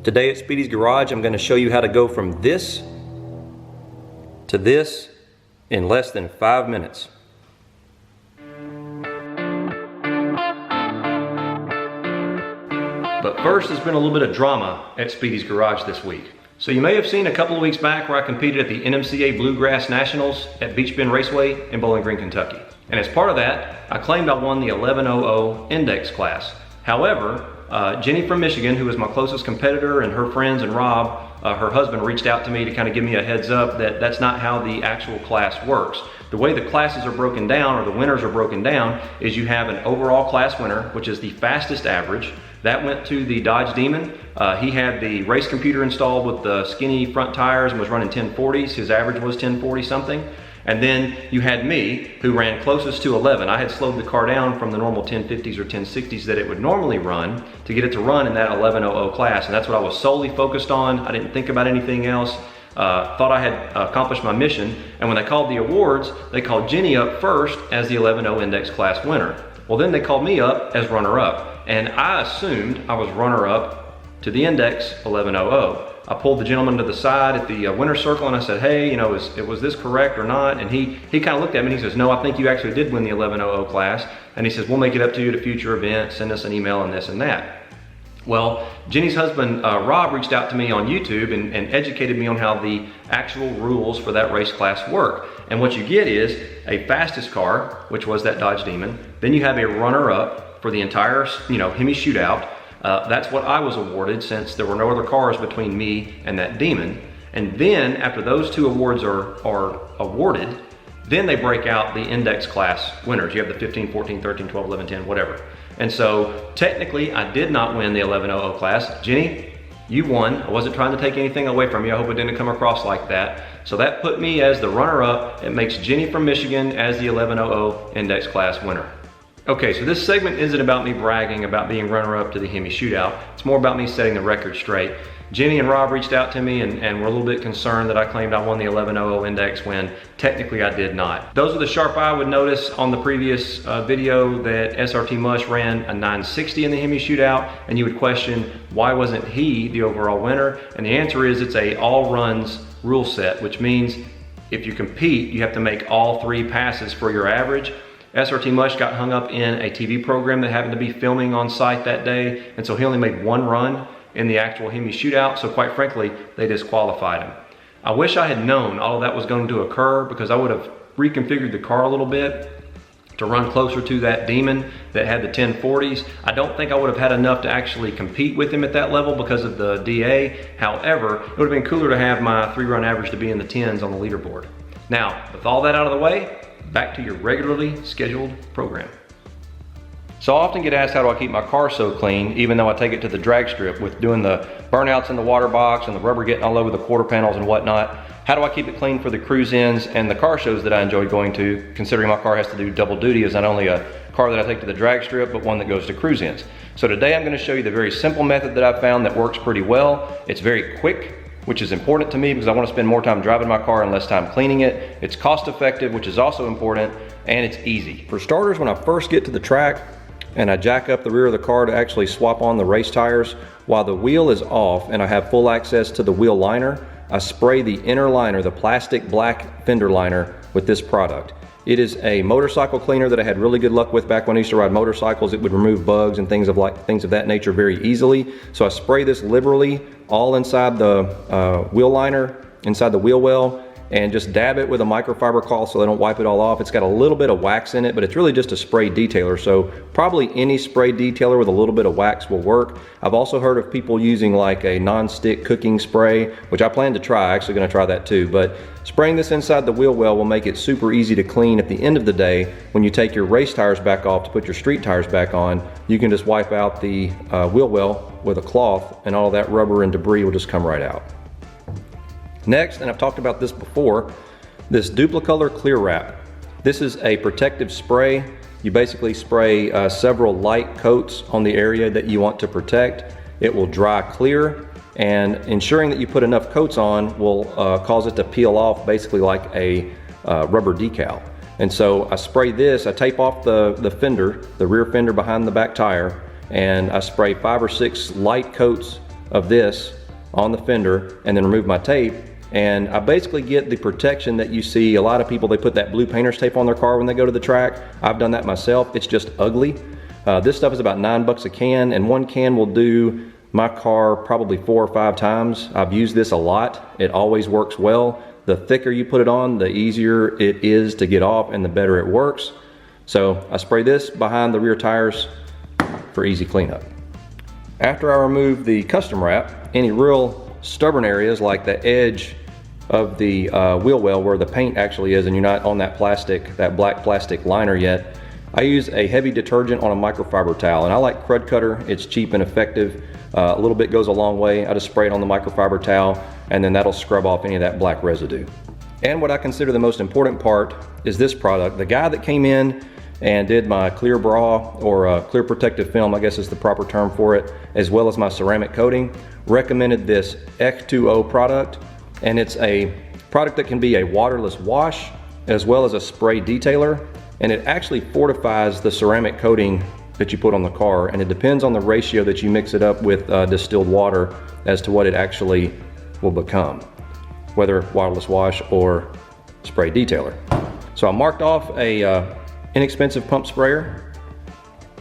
Today at Speedy's Garage, I'm going to show you how to go from this to this in less than 5 minutes. But first, there's been a little bit of drama at Speedy's Garage this week. So you may have seen a couple of weeks back where I competed at the NMCA Blue Grass Nationals at Beach Bend Raceway in Bowling Green, Kentucky. And as part of that, I claimed I won the 1100 index class. However, Jenny from Michigan, who was my closest competitor, and her friends and Rob, her husband, reached out to me to kind of give me a heads up that that's not how the actual class works. The way the classes are broken down, or the winners are broken down, is you have an overall class winner, which is the fastest average. That went to the Dodge Demon. He had the race computer installed with the skinny front tires and was running 1040s. His average was 1040 something. And then you had me, who ran closest to 11. I had slowed the car down from the normal 1050s or 1060s that it would normally run to get it to run in that 1100 class. And that's what I was solely focused on. I didn't think about anything else. Thought I had accomplished my mission. And when they called the awards, they called Jenny up first as the 1100 index class winner. Well, then they called me up as runner-up. And I assumed I was runner-up to the index 1100. I pulled the gentleman to the side at the winner's circle and I said, hey, was this correct or not? And he kind of looked at me and he says, no, I think you actually did win the 1100 class. And he says, we'll make it up to you at a future event, send us an email and this and that. Well, Jenny's husband, Rob, reached out to me on YouTube and educated me on how the actual rules for that race class work. And what you get is a fastest car, which was that Dodge Demon. Then you have a runner-up for the entire, Hemi shootout. That's what I was awarded, since there were no other cars between me and that Demon. And then after those two awards are awarded, then they break out the index class winners. You have the 15, 14, 13, 12, 11, 10, whatever. And so technically I did not win the 1100 class. Jenny, you won. I wasn't trying to take anything away from you. I hope it didn't come across like that. So that put me as the runner-up. It makes Jenny from Michigan as the 1100 index class winner. Okay, so this segment isn't about me bragging about being runner-up to the Hemi shootout. It's more about me setting the record straight. Jenny and Rob reached out to me and were a little bit concerned that I claimed I won the 1100 index when technically I did not. Those are the sharp eye would notice on the previous video that SRT Mush ran a 960 in the Hemi shootout, and you would question, why wasn't he the overall winner? And the answer is, it's a all runs rule set, which means if you compete, you have to make all 3 passes for your average. SRT Mush got hung up in a TV program that happened to be filming on site that day, and so he only made 1 run in the actual Hemi shootout, so quite frankly, they disqualified him. I wish I had known all of that was going to occur, because I would have reconfigured the car a little bit to run closer to that Demon that had the 1040s. I don't think I would have had enough to actually compete with him at that level because of the DA. However, it would have been cooler to have my 3-run average to be in the 10s on the leaderboard. Now, with all that out of the way, back to your regularly scheduled program. So I often get asked, how do I keep my car so clean, even though I take it to the drag strip with doing the burnouts in the water box and the rubber getting all over the quarter panels and whatnot. How do I keep it clean for the cruise-ins and the car shows that I enjoy going to, considering my car has to do double duty as not only a car that I take to the drag strip, but one that goes to cruise-ins. So today I'm going to show you the very simple method that I've found that works pretty well. It's very quick, which is important to me because I want to spend more time driving my car and less time cleaning it. It's cost effective, which is also important, and it's easy. For starters, when I first get to the track and I jack up the rear of the car to actually swap on the race tires, while the wheel is off and I have full access to the wheel liner, I spray the inner liner, the plastic black fender liner, with this product. It is a motorcycle cleaner that I had really good luck with back when I used to ride motorcycles. It would remove bugs and things of that nature very easily. So I spray this liberally all inside the wheel liner, inside the wheel well, and just dab it with a microfiber cloth so I don't wipe it all off. It's got a little bit of wax in it, but it's really just a spray detailer. So probably any spray detailer with a little bit of wax will work. I've also heard of people using like a non-stick cooking spray, which I plan to try. I'm actually gonna try that too. But spraying this inside the wheel well will make it super easy to clean at the end of the day. When you take your race tires back off to put your street tires back on, you can just wipe out the wheel well with a cloth, and all of that rubber and debris will just come right out. Next, and I've talked about this before, this Duplicolor Clear Wrap. This is a protective spray. You basically spray several light coats on the area that you want to protect. It will dry clear, and ensuring that you put enough coats on will cause it to peel off basically like a rubber decal. And so I spray this, I tape off the fender, the rear fender behind the back tire, and I spray 5 or 6 light coats of this on the fender and then remove my tape, and I basically get the protection that you see. A lot of people, they put that blue painter's tape on their car when they go to the track. I've done that myself. It's just ugly. This stuff is about $9 a can, and one can will do my car probably 4 or 5 times. I've used this a lot. It always works well. The thicker you put it on, the easier it is to get off and the better it works. So I spray this behind the rear tires for easy cleanup. After I remove the custom wrap, any real stubborn areas like the edge of the wheel well where the paint actually is and you're not on that plastic, that black plastic liner yet, I use a heavy detergent on a microfiber towel, and I like Crud Cutter. It's cheap and effective. A little bit goes a long way. I just spray it on the microfiber towel, and then that'll scrub off any of that black residue. And what I consider the most important part is this product. The guy that came in and did my clear bra, or clear protective film, I guess is the proper term for it, as well as my ceramic coating, recommended this X2O product. And it's a product that can be a waterless wash as well as a spray detailer, and it actually fortifies the ceramic coating that you put on the car, and it depends on the ratio that you mix it up with distilled water as to what it actually will become, whether waterless wash or spray detailer. So I marked off a inexpensive pump sprayer,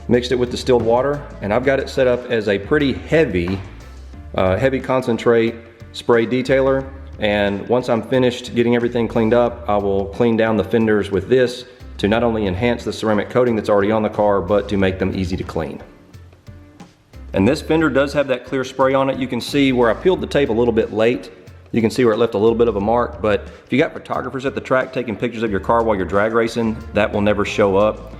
mixed it with distilled water, and I've got it set up as a pretty heavy concentrate spray detailer. And once I'm finished getting everything cleaned up, I will clean down the fenders with this to not only enhance the ceramic coating that's already on the car, but to make them easy to clean. And this fender does have that clear spray on it. You can see where I peeled the tape a little bit late. You can see where it left a little bit of a mark, but if you got photographers at the track taking pictures of your car while you're drag racing, that will never show up.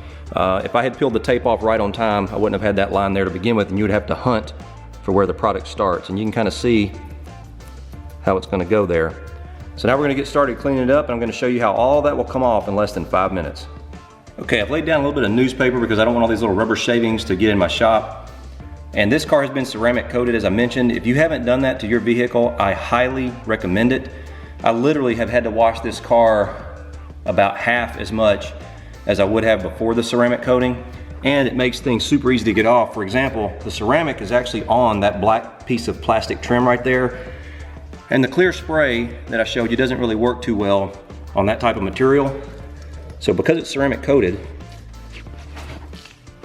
If I had peeled the tape off right on time, I wouldn't have had that line there to begin with, and you would have to hunt for where the product starts. And you can kind of see how it's going to go there. So now we're going to get started cleaning it up, and I'm going to show you how all that will come off in less than 5 minutes. Okay, I've laid down a little bit of newspaper because I don't want all these little rubber shavings to get in my shop. And this car has been ceramic coated, as I mentioned. If you haven't done that to your vehicle, I highly recommend it. I literally have had to wash this car about half as much as I would have before the ceramic coating, and it makes things super easy to get off. For example, the ceramic is actually on that black piece of plastic trim right there. And the clear spray that I showed you doesn't really work too well on that type of material. So because it's ceramic coated,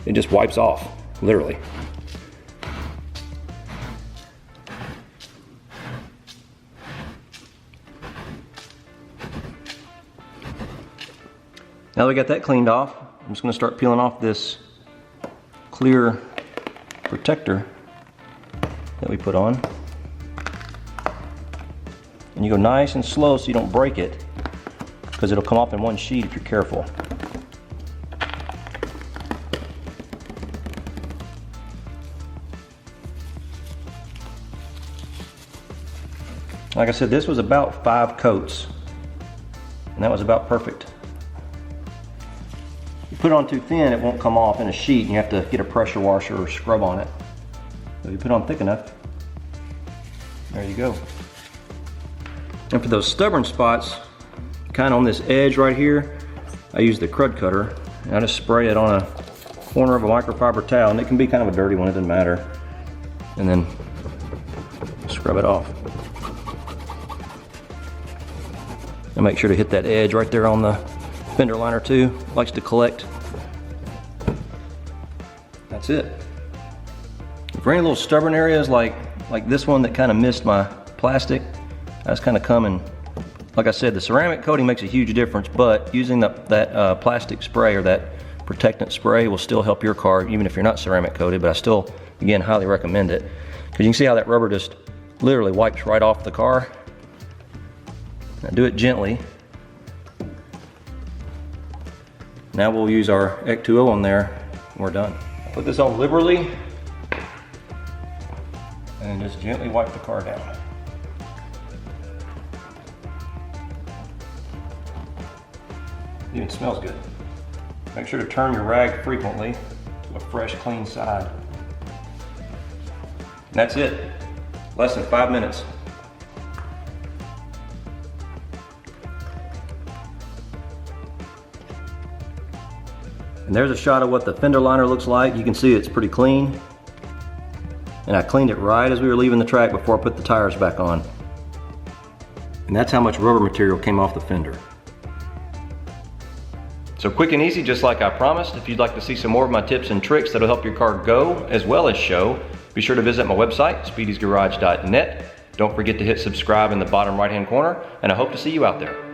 it just wipes off, literally. Now that we got that cleaned off, I'm just gonna start peeling off this clear protector that we put on. And you go nice and slow so you don't break it, because it'll come off in one sheet if you're careful. Like I said, this was about 5 coats, and that was about perfect. You put it on too thin, it won't come off in a sheet, and you have to get a pressure washer or scrub on it. So if you put it on thick enough, there you go. And for those stubborn spots, kind of on this edge right here, I use the Crud Cutter, and I just spray it on a corner of a microfiber towel, and it can be kind of a dirty one, it doesn't matter. And then scrub it off. And make sure to hit that edge right there on the fender liner too. Likes to collect. That's it. For any little stubborn areas like this one that kind of missed my plastic, I just kind of come and, like I said, the ceramic coating makes a huge difference, but using that plastic spray or that protectant spray will still help your car, even if you're not ceramic coated. But I still, again, highly recommend it, because you can see how that rubber just literally wipes right off the car. Now do it gently. Now we'll use our X2O on there and we're done. Put this on liberally and just gently wipe the car down. It even smells good. Make sure to turn your rag frequently to a fresh, clean side. And that's it. Less than 5 minutes. And there's a shot of what the fender liner looks like. You can see it's pretty clean. and I cleaned it right as we were leaving the track before I put the tires back on. And that's how much rubber material came off the fender. So quick and easy, just like I promised. If you'd like to see some more of my tips and tricks that'll help your car go as well as show, be sure to visit my website, speedysgarage.net. Don't forget to hit subscribe in the bottom right-hand corner, and I hope to see you out there.